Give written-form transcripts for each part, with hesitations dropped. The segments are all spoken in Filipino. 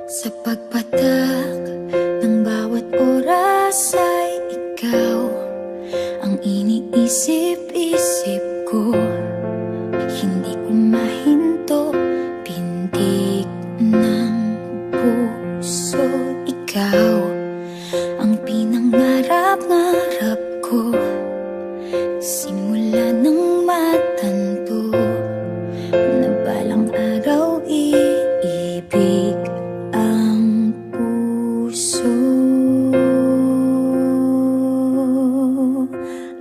Sa pagpatak ng bawat oras ay ikaw ang iniisip-isip ko. Hindi ko mahinto, pintig ng puso. Ikaw ang pinangarap-ngarap ko, simula nang matanto na balang araw iibig ang puso.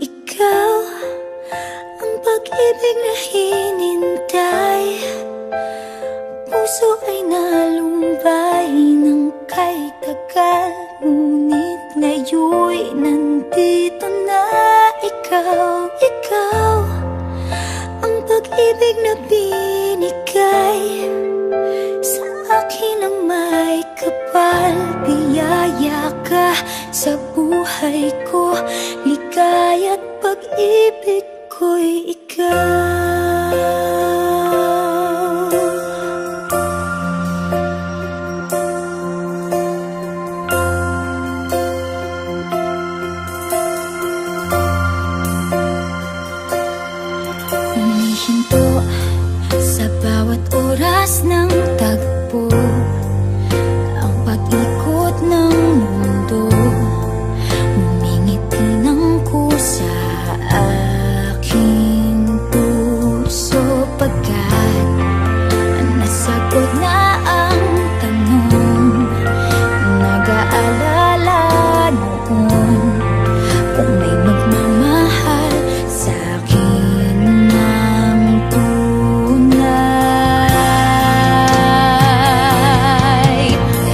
Ikaw ang pag-ibig na hinintay, puso ay nalumbay ng kay tagal, ngunit ngayon'y nandito na ikaw. Ikaw ang pag-ibig na binigay sa akin ang may kapal. Biyaya ka sa buhay ko, ligaya't pag-ibig ko'y ikaw. Humihinto sa bawat oras ng tagpo, ang pag-ikot ng mundo, ngumingiti ng kusa aking puso. Pagkat nasagot na ang tanong, nag-aalala noon kung may magmamahal sa'kin ng tunay.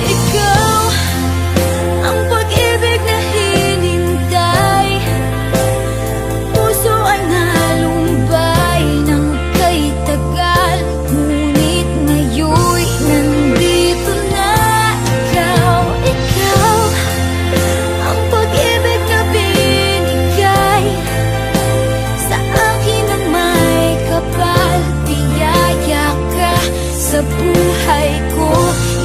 Ikaw ang pag-ibig na hinintay, puso ay nalumbay ng kay tagal, ngunit ngayon'y nandito na ikaw. Ikaw ang pag-ibig na binigay sa akin ang may kapal. Biyaya ka sa buhay ko,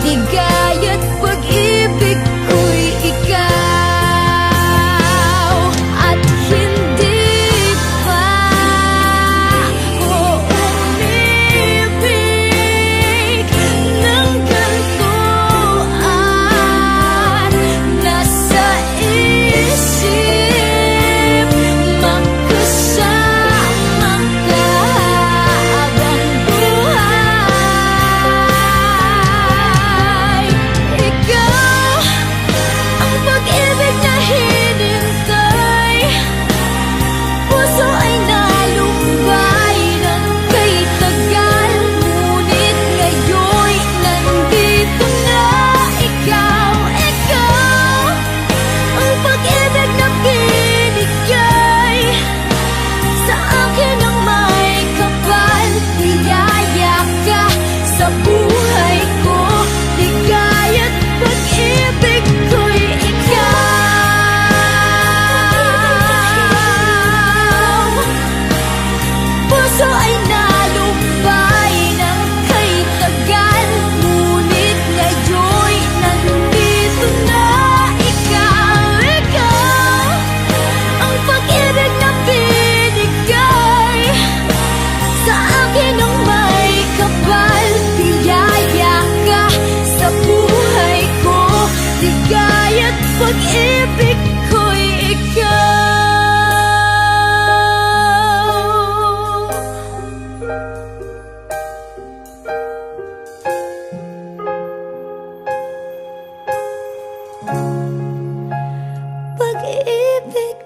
ligaya't pag-ibig ko'y ikaw. At hindi pa ako umibig ng ganito, at nasa isip magkasama ka habang buhay. Ikaw ang pag-ibig na hinintay, puso ay nalumbay ng kay tagal, ngunit ngayon'y nandito na ikaw. Ikaw ang pag-ibig na binigay sa akin ang may kapal. Biyaya ka sa buhay ko, ligaya't pag-ibig ko'y ikaw. Puso ay nalumbay ng kay tagal, ngunit ngayon'y nandito na ikaw. Ikaw ang pag-ibig na binigay sa akin ang may kapal. Biyaya ka sa buhay ko, ligaya't pag-ibig ko'y ikaw. Pag-ibig